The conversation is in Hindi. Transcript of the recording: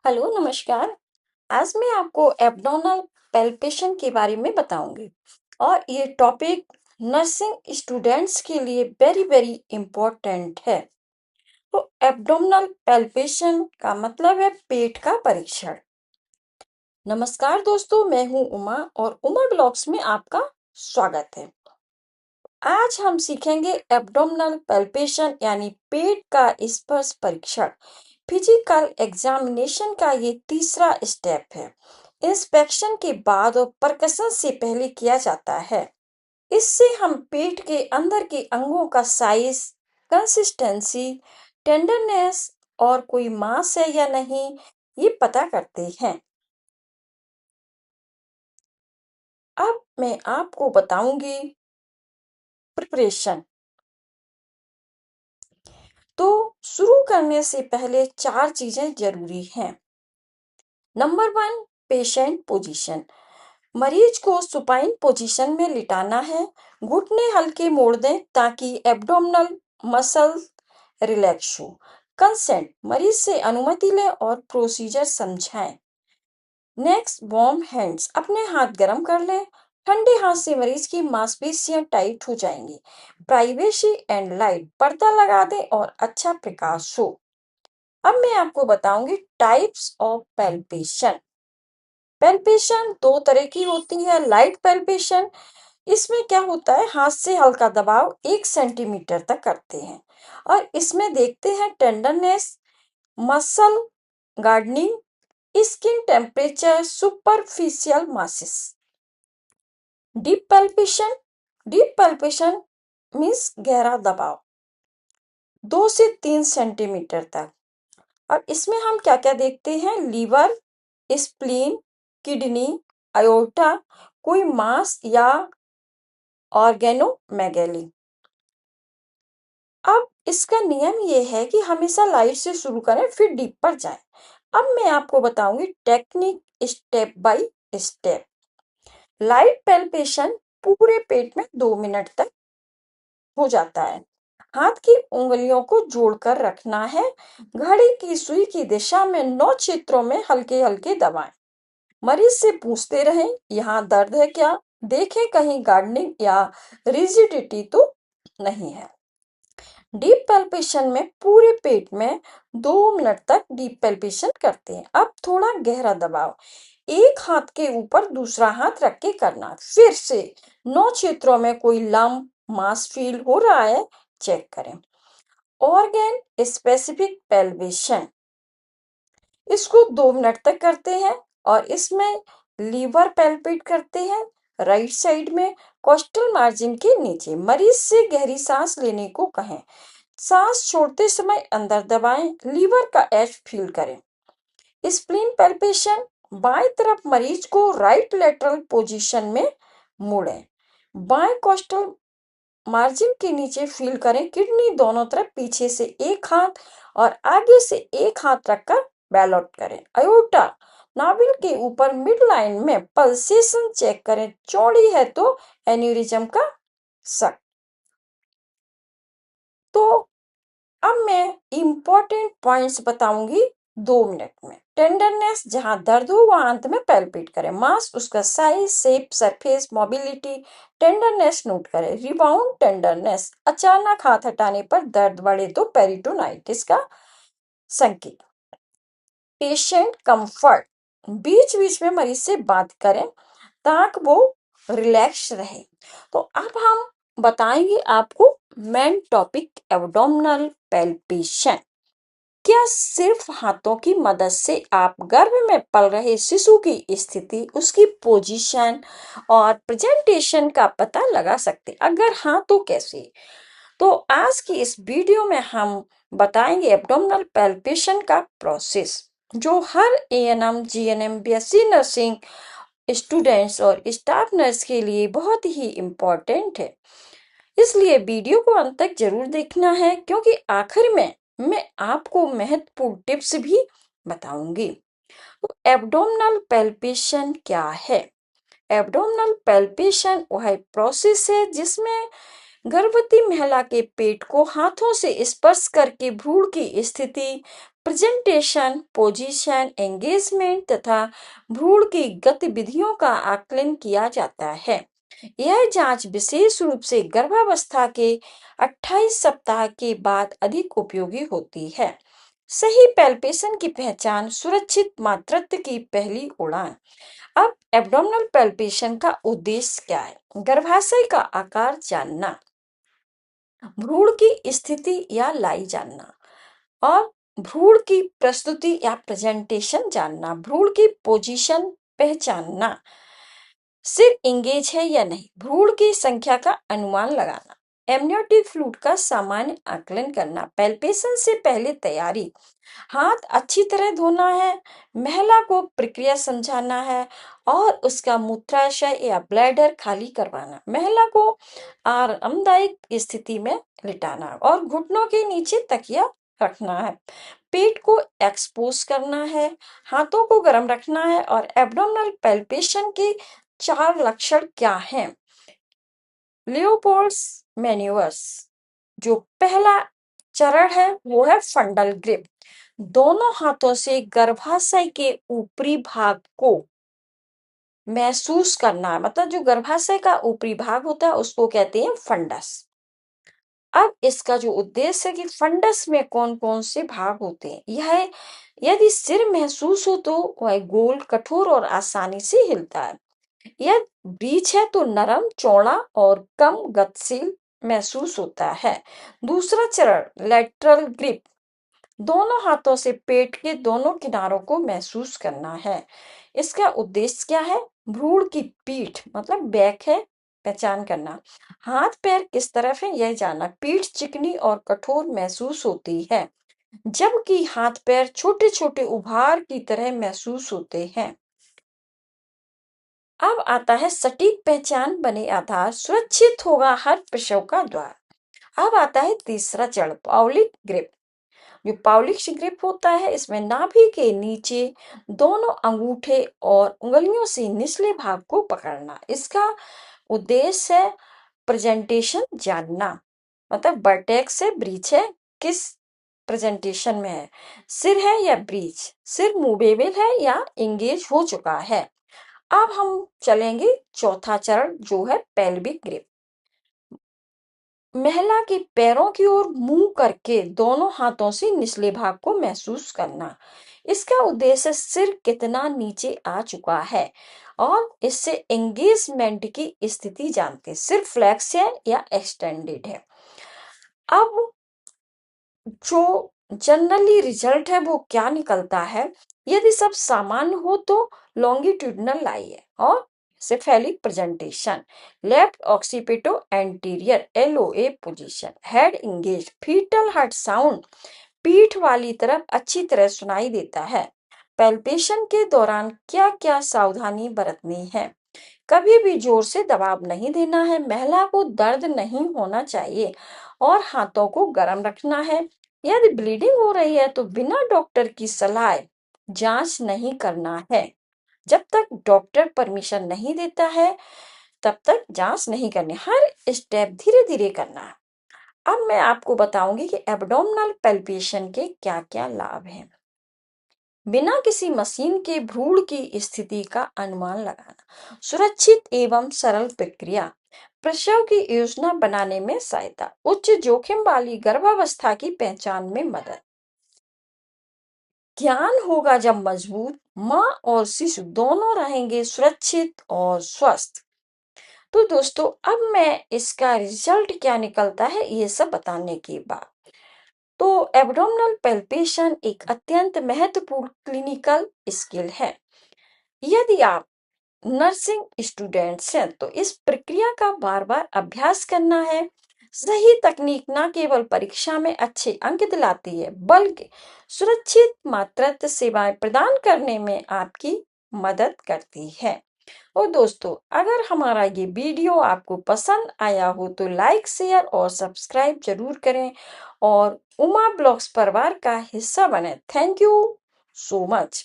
हेलो नमस्कार। आज मैं आपको एब्डोमिनल पैल्पेशन के बारे में बताऊंगी और ये टॉपिक नर्सिंग स्टूडेंट्स के लिए वेरी वेरी इम्पोर्टेंट है। तो एब्डोमिनल पैल्पेशन का मतलब है पेट का परीक्षण। नमस्कार दोस्तों, मैं हूं उमा और उमा ब्लॉग्स में आपका स्वागत है। आज हम सीखेंगे एब्डोमिनल पैल्पेशन यानी पेट का स्पर्श परीक्षण। फिजिकल एग्जामिनेशन का ये तीसरा स्टेप है। इंस्पेक्शन के बाद और परकशन से पहले किया जाता है। इससे हम पेट के अंदर के अंगों का साइज, कंसिस्टेंसी, टेंडरनेस और कोई मांस है या नहीं, ये पता करते हैं। अब मैं आपको बताऊंगी प्रिपरेशन। तो शुरू करने से पहले चार चीजें जरूरी हैं। Number 1, patient position. मरीज को सुपाइन पोजीशन में लिटाना है। घुटने हल्के मोड़ दें ताकि एब्डोमिनल मसल रिलैक्स हो। कंसेंट, मरीज से अनुमति लें और प्रोसीजर समझाएं। Next, warm hands. अपने हाथ गरम कर लें। ठंडे हाथ से मरीज की मांसपेशियां टाइट हो जाएंगी। प्राइवेसी एंड लाइट, पर्दा लगा दें और अच्छा प्रकाश हो। अब मैं आपको बताऊंगी टाइप्स ऑफ पैल्पेशन। पैल्पेशन दो तरह की होती है। लाइट पैल्पेशन, इसमें क्या होता है, हाथ से हल्का दबाव 1 सेंटीमीटर तक करते हैं और इसमें देखते हैं tenderness, muscle gardening, skin temperature, superficial masses. Deep palpation, deep palpation means गहरा दबाव 2 से 3 सेंटीमीटर तक। और इसमें हम क्या क्या देखते हैं, लीवर, स्प्लीन, किडनी, अयोर्टा, कोई मांस या ऑर्गेनोमेगैली। अब इसका नियम ये है कि हमेशा लाइट से शुरू करें फिर डीप पर जाएं। अब मैं आपको बताऊंगी technique step by step. Light palpation पूरे पेट में 2 मिनट तक हो जाता है। हाथ की उंगलियों को जोड़कर रखना है। घड़ी की सुई की दिशा में 9 क्षेत्रों में हल्के हल्के दबाएं। मरीज से पूछते रहें, यहाँ दर्द है क्या? देखें कहीं गार्डनिंग या रिजिडिटी तो नहीं है। डीप पैल्पेशन में पूरे पेट में 2 मिनट तक डीप पैल्पेशन करते हैं। अब थोड़ा गहरा दबाव, एक हाथ के ऊपर दूसरा हाथ रख के करना। फिर से 9 क्षेत्रों में कोई लम्ब, मास फील हो रहा है, चेक करें। ऑर्गन स्पेसिफिक पैल्पेशन, इसको 2 मिनट तक करते हैं और इसमें लीवर पैल्पेट करते हैं। राइट साइड में कोस्टल मार्जिन के नीचे मरीज से गहरी सांस लेने को कहें। सांस छोड़ते समय अंदर दबाएं, लीवर का एज फील करें। स्प्लीन पैल्पेशन, बाएं तरफ मरीज को राइट लेटरल पोजीशन में मोड़ें। बाएं कोस्टल मार्जिन के नीचे फील करें। किडनी दोनों तरफ पीछे से एक हाथ और आगे से एक हाथ रखकर बैलोट करें। अयोर्टा, नाभिल के ऊपर मिड लाइन में पल्सेशन चेक करें। चौड़ी है तो एन्यूरिज्म का शक। तो अब मैं इम्पोर्टेंट पॉइंट्स बताऊंगी 2 मिनट में। टेंडरनेस, जहां दर्द हो वहां अंत में पैल्पेट करें। मास, उसका size, shape, surface, mobility, tenderness note करें। रिबाउंड टेंडरनेस, अचानक हाथ हटाने पर दर्द बढ़े तो पेरिटोनाइटिस का संकेत। पेशेंट कंफर्ट, बीच बीच में मरीज से बात करें ताकि वो रिलैक्स रहे। तो अब हम बताएंगे आपको मेन टॉपिक, एब्डोमिनल पैल्पेशन। क्या सिर्फ हाथों की मदद से आप गर्भ में पल रहे शिशु की स्थिति, उसकी पोजीशन और प्रेजेंटेशन का पता लगा सकते? अगर हाँ तो कैसे? तो आज की इस वीडियो में हम बताएंगे एब्डोमिनल पैल्पेशन का प्रोसेस, जो हर ANM, GNM, BSc nursing students और स्टाफ नर्स के लिए बहुत ही इम्पोर्टेंट है। इसलिए वीडियो को अंत तक जरूर देखना है, क्योंकि आखिर में मैं आपको महत्वपूर्ण टिप्स भी बताऊंगी। तो एब्डोमिनल पैल्पेशन क्या है? एब्डोमिनल पैल्पेशन वह प्रोसेस है जिसमें गर्भवती महिला के पेट को हाथों से स्पर्श करके भ्रूण की स्थिति, प्रेजेंटेशन, पोजीशन, एंगेजमेंट तथा भ्रूण की गतिविधियों का आकलन किया जाता है। यह जांच विशेष रूप से गर्भावस्था के 28 सप्ताह के बाद अधिक उपयोगी होती है। सही पैल्पेशन की पहचान, सुरक्षित मातृत्व की पहली उड़ान। अब एब्डोमिनल पैल्पेशन का उद्देश्य क्या है? गर्भाशय का आकार जानना, भ्रूण की स्थिति या लाई जानना और भ्रूण की प्रस्तुति या प्रेजेंटेशन जानना, भ्रूण की पोजीशन पहचानना, सिर इंगेज है या नहीं, भ्रूण की संख्या का अनुमान लगाना, एमनियोटिक फ्लूइड का सामान्य आकलन करना, पैल्पेशन से पहले तैयारी, हाथ अच्छी तरह धोना है, महिला को प्रक्रिया समझाना है और उसका मूत्राशय या ब्लैडर खाली करवाना, महिला को आरामदायक स्थिति में लिटाना और घुटनों के नीचे तकिया रखना है, पेट को एक्सपोज करना है, हाथों को गर्म रखना है और एब्डोमिनल पैल्पेशन के 4 लक्षण क्या हैं? लियोपोल्ड्स मैन्यूवर्स, जो पहला चरण है वो है फंडल ग्रिप। दोनों हाथों से गर्भाशय के ऊपरी भाग को महसूस करना है, मतलब जो गर्भाशय का ऊपरी भाग होता है उसको कहते हैं फंडस। अब इसका जो उद्देश्य है कि फंडस में कौन कौन से भाग होते हैं, यह यदि सिर महसूस हो तो वह गोल, कठोर और आसानी से हिलता है। यह ब्रीच है तो नरम, चौड़ा और कम गतिशील महसूस होता है। दूसरा चरण लैटरल ग्रिप, दोनों हाथों से पेट के दोनों किनारों को महसूस करना है। इसका उद्देश्य क्या है? भ्रूण की पीठ मतलब बैक है, पहचान करना, हाथ पैर किस तरफ है यह जानना, पीठ चिकनी और कठोर महसूस होती है जबकि हाथ पैर छोटे छोटे उभार की तरह महसूस होते हैं। अब आता है सटीक पहचान बने आधार, सुरक्षित होगा हर प्रसव का द्वार। अब आता है तीसरा चरण पाउलिक ग्रिप। जो पाउलिक ग्रिप होता है इसमें नाभि के नीचे दोनों अंगूठे और उंगलियों से निचले भाग को पकड़ना। इसका उद्देश्य है प्रेजेंटेशन जानना, मतलब वर्टेक्स है, ब्रीच है, किस प्रेजेंटेशन में है, सिर है या ब्रीच, सिर मूवेबल है या एंगेज हो चुका है। अब हम चलेंगे चौथा चरण जो है पेल्विक ग्रिप। महिला के पैरों की ओर मुंह करके दोनों हाथों से निचले भाग को महसूस करना। इसका उद्देश्य सिर कितना नीचे आ चुका है और इससे एंगेजमेंट की स्थिति जानते, सिर फ्लेक्स है या एक्सटेंडेड है। अब जो जनरली रिजल्ट है वो क्या निकलता है? यदि सब सामान्य हो तो लॉन्गिट्यूडनल लाई है और cephalic presentation, left occipito anterior LOA position, head engage, foetal heart sound पीठ वाली तरफ अच्छी तरह सुनाई देता है। पैल्पेशन के दौरान क्या क्या सावधानी बरतनी है? कभी भी जोर से दबाव नहीं देना है, महिला को दर्द नहीं होना चाहिए और हाथों को गर्म रखना है। यदि ब्लीडिंग हो रही है तो बिना डॉक्टर की सलाह जांच नहीं करना है। जब तक डॉक्टर परमिशन नहीं देता है तब तक जांच नहीं करनी, हर स्टेप धीरे धीरे करना है। अब मैं आपको बताऊंगी कि एब्डोमिनल पैल्पेशन के क्या क्या लाभ हैं। बिना किसी मशीन के भ्रूण की स्थिति का अनुमान लगाना, सुरक्षित एवं सरल प्रक्रिया, प्रसव की योजना बनाने में सहायता, उच्च जोखिम वाली गर्भावस्था की पहचान में मदद। ज्ञान होगा जब मजबूत, माँ और शिशु दोनों रहेंगे सुरक्षित और स्वस्थ। तो दोस्तों अब मैं इसका रिजल्ट क्या निकलता है ये सब बताने के बाद, तो एब्डोमिनल पैल्पेशन एक अत्यंत महत्वपूर्ण क्लिनिकल स्किल है। यदि आप नर्सिंग स्टूडेंट्स हैं तो इस प्रक्रिया का बार बार अभ्यास करना है। सही तकनीक न केवल परीक्षा में अच्छे अंक दिलाती है बल्कि सुरक्षित मातृत्व सेवाएं प्रदान करने में आपकी मदद करती है। और दोस्तों अगर हमारा ये वीडियो आपको पसंद आया हो तो लाइक, शेयर और सब्सक्राइब जरूर करें और उमा ब्लॉग्स परिवार का हिस्सा बने। Thank you so much.